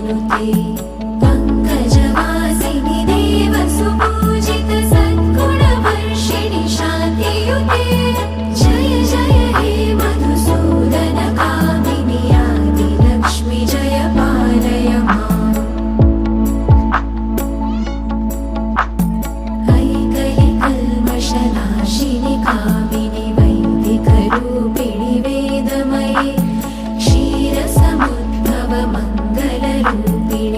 नुते पङ्कजवासिनि देवसुपूजित सद्गुणवर्षिणि शान्तियुते जय जय हे मधुसूदन कामिनि आदिलक्ष्मि जय पालय माम् ऐकैकल्मषनाशिनि कामिनि वैदिकरूपिणि वेदमये क्षीरसमुद्भव मङ्गलरूपिणि